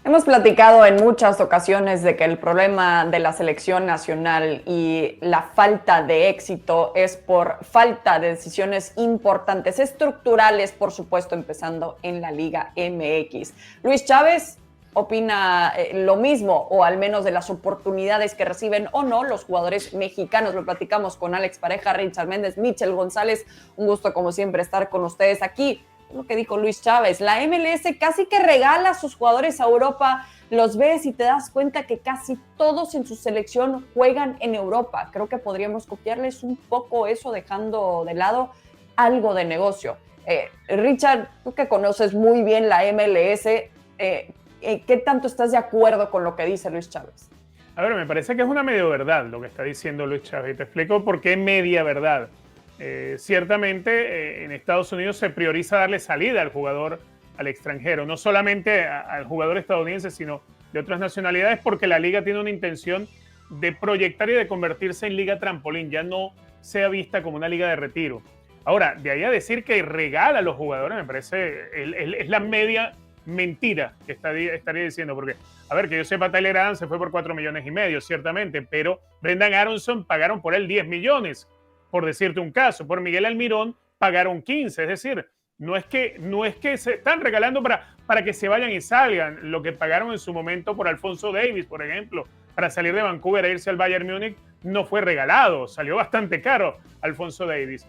Hemos platicado en muchas ocasiones de que el problema de la selección nacional y la falta de éxito es por falta de decisiones importantes, estructurales, por supuesto, empezando en la Liga MX. Luis Chávez opina lo mismo, o al menos de las oportunidades que reciben o no los jugadores mexicanos. Lo platicamos con Alex Pareja, Richard Méndez, Michel González. Un gusto, como siempre, estar con ustedes aquí. Lo que dijo Luis Chávez, la MLS casi que regala a sus jugadores a Europa, los ves y te das cuenta que casi todos en su selección juegan en Europa. Creo que podríamos copiarles un poco eso, dejando de lado algo de negocio. Richard, tú que conoces muy bien la MLS, ¿qué tanto estás de acuerdo con lo que dice Luis Chávez? A ver, me parece que es una medio verdad lo que está diciendo Luis Chávez. Te explico por qué media verdad. Ciertamente en Estados Unidos se prioriza darle salida al jugador al extranjero, no solamente al jugador estadounidense, sino de otras nacionalidades, porque la liga tiene una intención de proyectar y de convertirse en liga trampolín, ya no sea vista como una liga de retiro. Ahora, de ahí a decir que regala a los jugadores, me parece, es la media mentira que estaría diciendo, porque, a ver, que yo sepa, Tyler Adams se fue por 4,5 millones, ciertamente, pero Brendan Aronson pagaron por él 10 millones, por decirte un caso. Por Miguel Almirón pagaron 15, es decir, no es que se están regalando para que se vayan y salgan. Lo que pagaron en su momento por Alfonso Davies, por ejemplo, para salir de Vancouver e irse al Bayern Múnich, no fue regalado, salió bastante caro Alfonso Davies.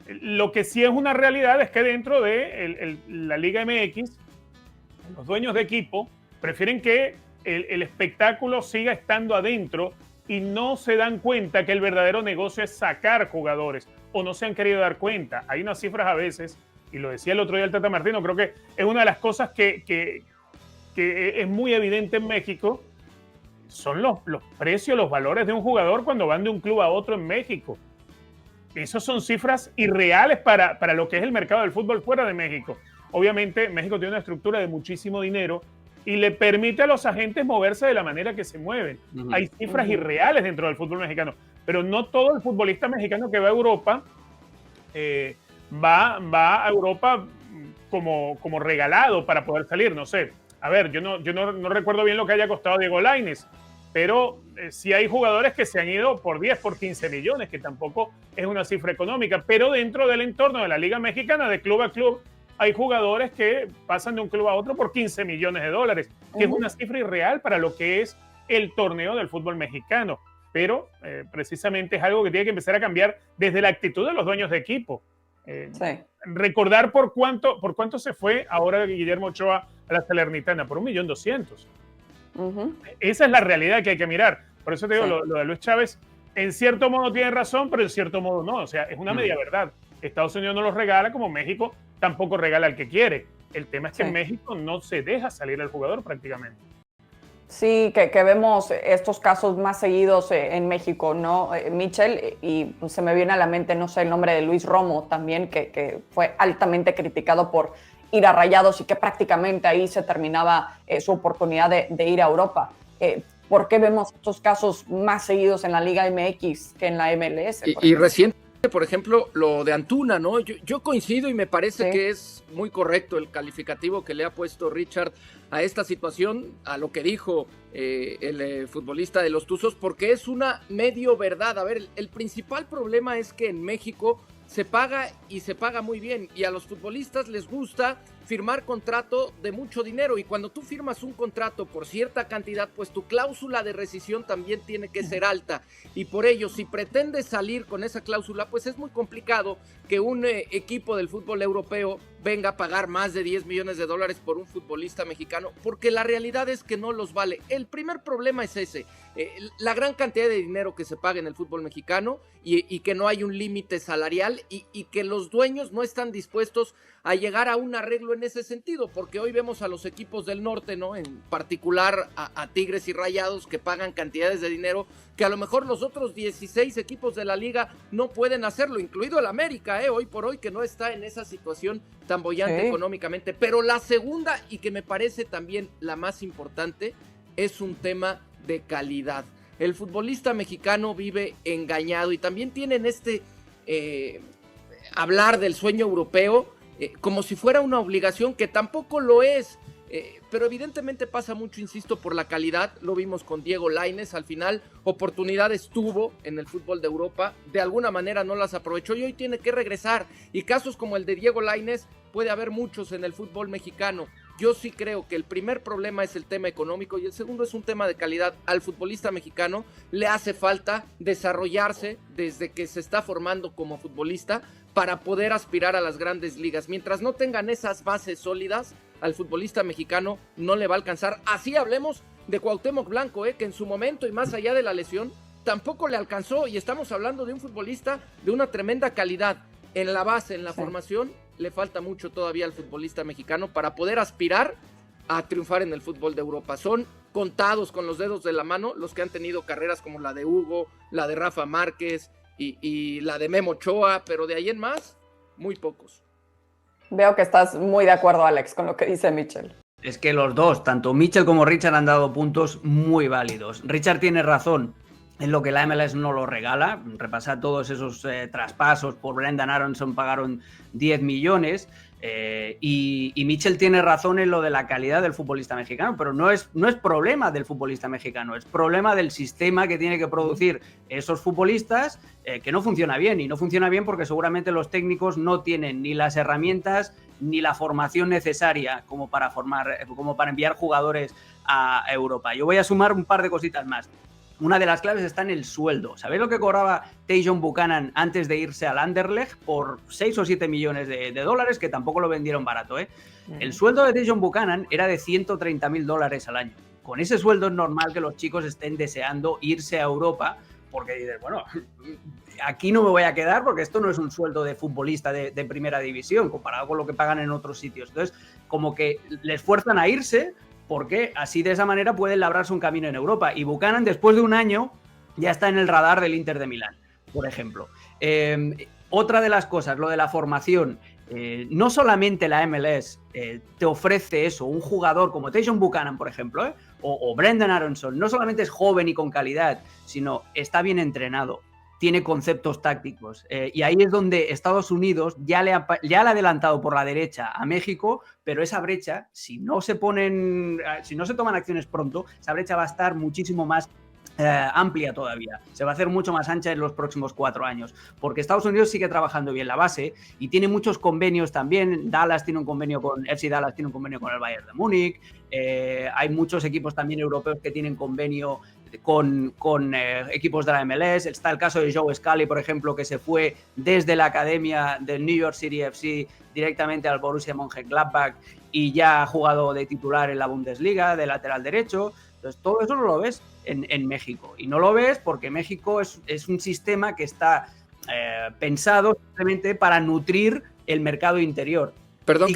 Lo que sí es una realidad es que dentro de la Liga MX, los dueños de equipo prefieren que el espectáculo siga estando adentro y no se dan cuenta que el verdadero negocio es sacar jugadores, o no se han querido dar cuenta. Hay unas cifras a veces, y lo decía el otro día el Tata Martino, creo que es una de las cosas que es muy evidente en México, son los precios, los valores de un jugador cuando van de un club a otro en México. Esas son cifras irreales para lo que es el mercado del fútbol fuera de México. Obviamente, México tiene una estructura de muchísimo dinero y le permite a los agentes moverse de la manera que se mueven. Hay cifras irreales dentro del fútbol mexicano, pero no todo el futbolista mexicano que va a Europa va a Europa como regalado para poder salir. No sé, a ver, yo no recuerdo bien lo que haya costado Diego Lainez, pero sí hay jugadores que se han ido por 10, por 15 millones, que tampoco es una cifra económica, pero dentro del entorno de la Liga Mexicana, de club a club, hay jugadores que pasan de un club a otro por 15 millones de dólares, que es una cifra irreal para lo que es el torneo del fútbol mexicano. Pero precisamente es algo que tiene que empezar a cambiar desde la actitud de los dueños de equipo. Sí. Recordar por cuánto se fue ahora Guillermo Ochoa a la Salernitana, por 1,200,000. Esa es la realidad que hay que mirar. Por eso te digo, lo de Luis Chávez, en cierto modo tiene razón, pero en cierto modo no. O sea, es una media verdad. Estados Unidos no los regala, como México tampoco regala al que quiere. El tema es que en México no se deja salir al jugador prácticamente. Sí, que vemos estos casos más seguidos en México, ¿no, Michel? Y pues, se me viene a la mente, no sé, el nombre de Luis Romo también, que fue altamente criticado por ir a Rayados y que prácticamente ahí se terminaba su oportunidad de ir a Europa. ¿Por qué vemos estos casos más seguidos en la Liga MX que en la MLS? Y reciente, por ejemplo, lo de Antuna, ¿no? Yo coincido y me parece que es muy correcto el calificativo que le ha puesto Richard a esta situación, a lo que dijo el futbolista de los Tuzos, porque es una medio verdad. A ver, el principal problema es que en México se paga y se paga muy bien, y a los futbolistas les gusta firmar contrato de mucho dinero, y cuando tú firmas un contrato por cierta cantidad, pues tu cláusula de rescisión también tiene que ser alta, y por ello, si pretendes salir con esa cláusula, pues es muy complicado que un equipo del fútbol europeo venga a pagar más de 10 millones de dólares por un futbolista mexicano, porque la realidad es que no los vale. El primer problema es ese, la gran cantidad de dinero que se paga en el fútbol mexicano, y que no hay un límite salarial, y que los dueños no están dispuestos a llegar a un arreglo en ese sentido, porque hoy vemos a los equipos del norte, ¿no? En particular a Tigres y Rayados, que pagan cantidades de dinero que a lo mejor los otros 16 equipos de la liga no pueden hacerlo, incluido el América, hoy por hoy, que no está en esa situación tan boyante económicamente. Pero la segunda, y que me parece también la más importante, es un tema de calidad. El futbolista mexicano vive engañado, y también tienen hablar del sueño europeo como si fuera una obligación, que tampoco lo es. pero evidentemente pasa mucho, insisto, por la calidad. Lo vimos con Diego Lainez, al final oportunidades tuvo en el fútbol de Europa, de alguna manera no las aprovechó y hoy tiene que regresar, y casos como el de Diego Lainez puede haber muchos en el fútbol mexicano. Yo sí creo que el primer problema es el tema económico y el segundo es un tema de calidad. Al futbolista mexicano le hace falta desarrollarse desde que se está formando como futbolista para poder aspirar a las grandes ligas. Mientras no tengan esas bases sólidas, al futbolista mexicano no le va a alcanzar. Así hablemos de Cuauhtémoc Blanco, que en su momento y más allá de la lesión tampoco le alcanzó, y estamos hablando de un futbolista de una tremenda calidad. En la base, en la formación, le falta mucho todavía al futbolista mexicano para poder aspirar a triunfar en el fútbol de Europa. Son contados con los dedos de la mano los que han tenido carreras como la de Hugo, la de Rafa Márquez y la de Memo Ochoa, pero de ahí en más, muy pocos. Veo que estás muy de acuerdo, Alex, con lo que dice Mitchell. Es que los dos, tanto Mitchell como Richard, han dado puntos muy válidos. Richard tiene razón en lo que la MLS no lo regala. Repasar todos esos traspasos por Brendan Aronson, pagaron 10 millones. Y Mitchell tiene razón en lo de la calidad del futbolista mexicano, pero no es problema del futbolista mexicano, es problema del sistema que tiene que producir esos futbolistas, que no funciona bien, y no funciona bien porque seguramente los técnicos no tienen ni las herramientas ni la formación necesaria como para enviar jugadores a Europa. Yo voy a sumar un par de cositas más. Una de las claves está en el sueldo. ¿Sabéis lo que cobraba Tajon Buchanan antes de irse al Anderlecht? Por 6 o 7 millones de dólares, que tampoco lo vendieron barato, ¿eh? El sueldo de Tajon Buchanan era de $130,000 al año. Con ese sueldo es normal que los chicos estén deseando irse a Europa, porque dices, bueno, aquí no me voy a quedar porque esto no es un sueldo de futbolista de primera división comparado con lo que pagan en otros sitios. Entonces, como que les fuerzan a irse, porque así de esa manera pueden labrarse un camino en Europa. Y Buchanan, después de un año, ya está en el radar del Inter de Milán, por ejemplo. Otra de las cosas, lo de la formación. No solamente la MLS te ofrece eso, un jugador como Tajon Buchanan, por ejemplo, o Brendan Aronson, no solamente es joven y con calidad, sino está bien entrenado, tiene conceptos tácticos. Y ahí es donde Estados Unidos ya le ha adelantado por la derecha a México, pero esa brecha, si no se toman acciones pronto, esa brecha va a estar muchísimo más amplia todavía. Se va a hacer mucho más ancha en los próximos 4 años, porque Estados Unidos sigue trabajando bien la base y tiene muchos convenios también. Dallas tiene un convenio con FC Dallas, tiene un convenio con el Bayern de Múnich. Hay muchos equipos también europeos que tienen convenio con equipos de la MLS. Está el caso de Joe Scully, por ejemplo, que se fue desde la academia del New York City FC directamente al Borussia Mönchengladbach y ya ha jugado de titular en la Bundesliga, de lateral derecho. Entonces, todo eso no lo ves en México. Y no lo ves porque México es un sistema que está pensado simplemente para nutrir el mercado interior.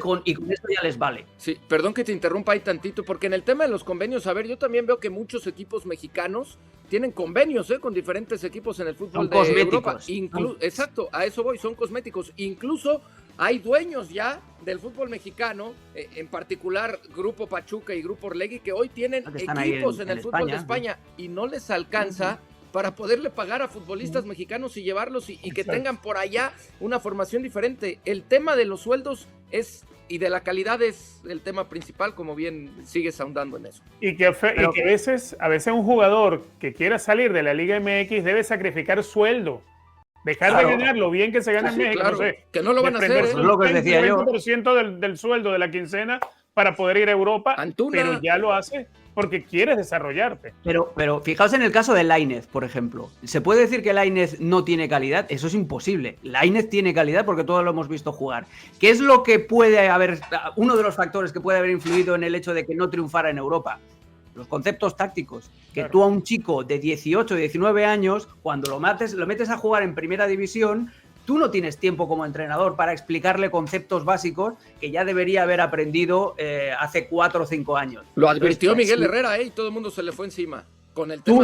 Con esto ya les vale. Sí, perdón que te interrumpa ahí tantito, porque en el tema de los convenios, a ver, yo también veo que muchos equipos mexicanos tienen convenios con diferentes equipos en el fútbol de Europa. Exacto, a eso voy, son cosméticos. Incluso hay dueños ya del fútbol mexicano, en particular Grupo Pachuca y Grupo Orlegui, que hoy tienen equipos en el fútbol de España y no les alcanza para poderle pagar a futbolistas mexicanos y llevarlos y que tengan por allá una formación diferente. El tema de los sueldos y de la calidad es el tema principal, como bien sigues ahondando en eso. Y que a veces un jugador que quiera salir de la Liga MX debe sacrificar sueldo. Dejar de ganar lo bien que se gana en México. Claro, que no lo van a hacer. Es lo que os decía yo. 20% del sueldo de la quincena para poder ir a Europa, pero ya lo hace porque quieres desarrollarte. Pero fijaos en el caso de Lainez, por ejemplo. ¿Se puede decir que Lainez no tiene calidad? Eso es imposible. Lainez tiene calidad porque todos lo hemos visto jugar. ¿Qué es lo que puede haber, uno de los factores que puede haber influido en el hecho de que no triunfara en Europa? Los conceptos tácticos. Que tú a un chico de 18, 19 años, cuando lo metes a jugar en primera división, tú no tienes tiempo como entrenador para explicarle conceptos básicos que ya debería haber aprendido hace 4 o 5 años. Lo advirtió Miguel Herrera, y todo el mundo se le fue encima con el tema.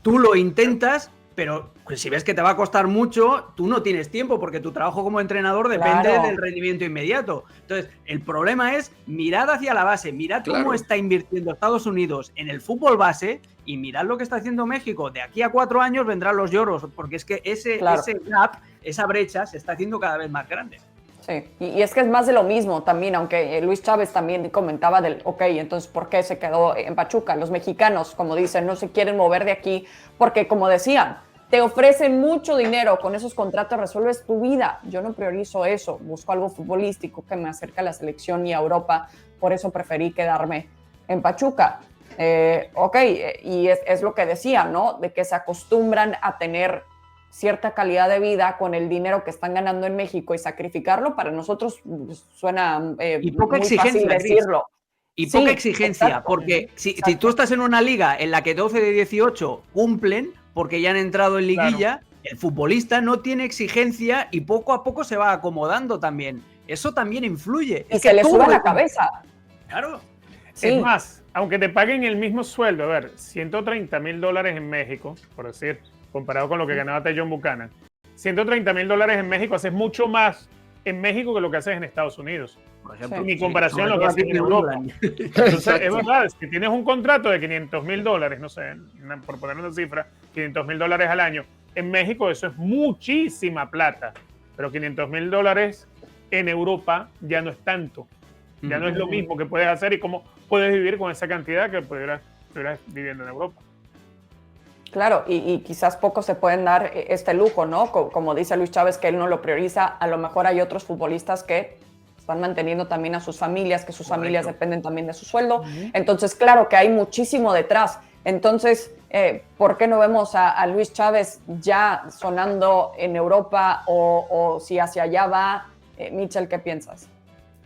Tú lo intentas, pero pues, si ves que te va a costar mucho, tú no tienes tiempo porque tu trabajo como entrenador depende del rendimiento inmediato. Entonces, el problema es mirad hacia la base, mirad cómo está invirtiendo Estados Unidos en el fútbol base y mirad lo que está haciendo México. De aquí a 4 años vendrán los lloros, porque es que ese gap, esa brecha se está haciendo cada vez más grande. Sí, y es que es más de lo mismo también, aunque Luis Chávez también comentaba entonces, ¿por qué se quedó en Pachuca? Los mexicanos, como dicen, no se quieren mover de aquí porque, como decían, te ofrecen mucho dinero, con esos contratos resuelves tu vida. Yo no priorizo eso, busco algo futbolístico que me acerque a la selección y a Europa, por eso preferí quedarme en Pachuca. Y es lo que decía, ¿no? De que se acostumbran a tener cierta calidad de vida con el dinero que están ganando en México y sacrificarlo, para nosotros suena y poca muy exigencia, fácil decirlo. Y Sí, poca exigencia, exacto, porque si tú estás en una liga en la que 12 de 18 cumplen, porque ya han entrado en liguilla, claro, el futbolista no tiene exigencia y poco a poco se va acomodando también. Eso también influye. Y se le sube la cabeza. Claro. Sí. Es más, aunque te paguen el mismo sueldo, a ver, $130,000 en México, por decir, comparado con lo que ganaba John Buchanan, $130,000 en México haces mucho más en México que lo que haces en Estados Unidos. Por ejemplo, ni comparación lo que haces en Europa. Entonces, es verdad, si tienes un contrato de $500,000, no sé, por poner una cifra, $500,000 al año, en México eso es muchísima plata, pero $500,000 en Europa ya no es tanto. Ya no es lo mismo que puedes hacer y cómo puedes vivir con esa cantidad que estuvieras viviendo en Europa. Claro, y quizás pocos se pueden dar este lujo, ¿no? Como dice Luis Chávez, que él no lo prioriza. A lo mejor hay otros futbolistas que están manteniendo también a sus familias, que sus familias dependen también de su sueldo. Entonces, claro que hay muchísimo detrás. Entonces, ¿por qué no vemos a Luis Chávez ya sonando en Europa o si hacia allá va? Michel, ¿qué piensas?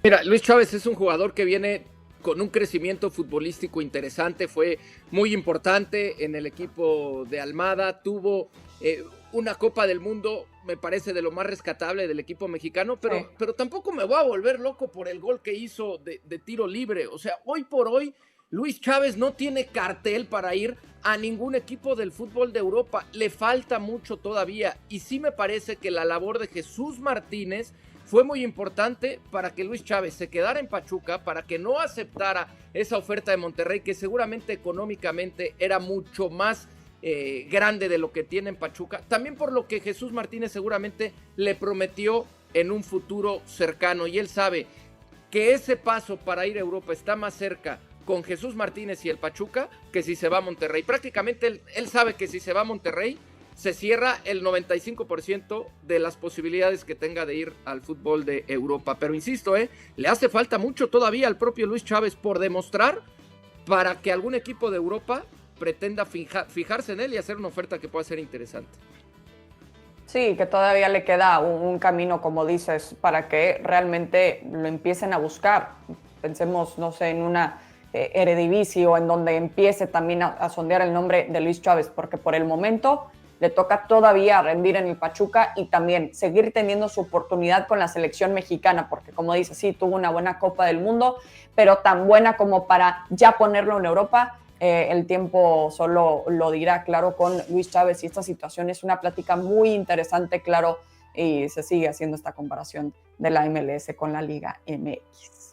Mira, Luis Chávez es un jugador que viene con un crecimiento futbolístico interesante, fue muy importante en el equipo de Almada, tuvo una Copa del Mundo, me parece de lo más rescatable del equipo mexicano, pero tampoco me voy a volver loco por el gol que hizo de tiro libre. O sea, hoy por hoy Luis Chávez no tiene cartel para ir a ningún equipo del fútbol de Europa, le falta mucho todavía, y sí me parece que la labor de Jesús Martínez fue muy importante para que Luis Chávez se quedara en Pachuca, para que no aceptara esa oferta de Monterrey, que seguramente económicamente era mucho más grande de lo que tiene en Pachuca. También por lo que Jesús Martínez seguramente le prometió en un futuro cercano. Y él sabe que ese paso para ir a Europa está más cerca con Jesús Martínez y el Pachuca que si se va a Monterrey. Prácticamente él sabe que si se va a Monterrey se cierra el 95% de las posibilidades que tenga de ir al fútbol de Europa. Pero insisto, le hace falta mucho todavía al propio Luis Chávez por demostrar para que algún equipo de Europa pretenda fijarse en él y hacer una oferta que pueda ser interesante. Sí, que todavía le queda un camino, como dices, para que realmente lo empiecen a buscar. Pensemos, no sé, en una Eredivisie o en donde empiece también a sondear el nombre de Luis Chávez, porque por el momento le toca todavía rendir en el Pachuca y también seguir teniendo su oportunidad con la selección mexicana, porque como dice, sí, tuvo una buena Copa del Mundo, pero tan buena como para ya ponerlo en Europa, el tiempo solo lo dirá, claro, con Luis Chávez. Y esta situación es una plática muy interesante, claro, y se sigue haciendo esta comparación de la MLS con la Liga MX.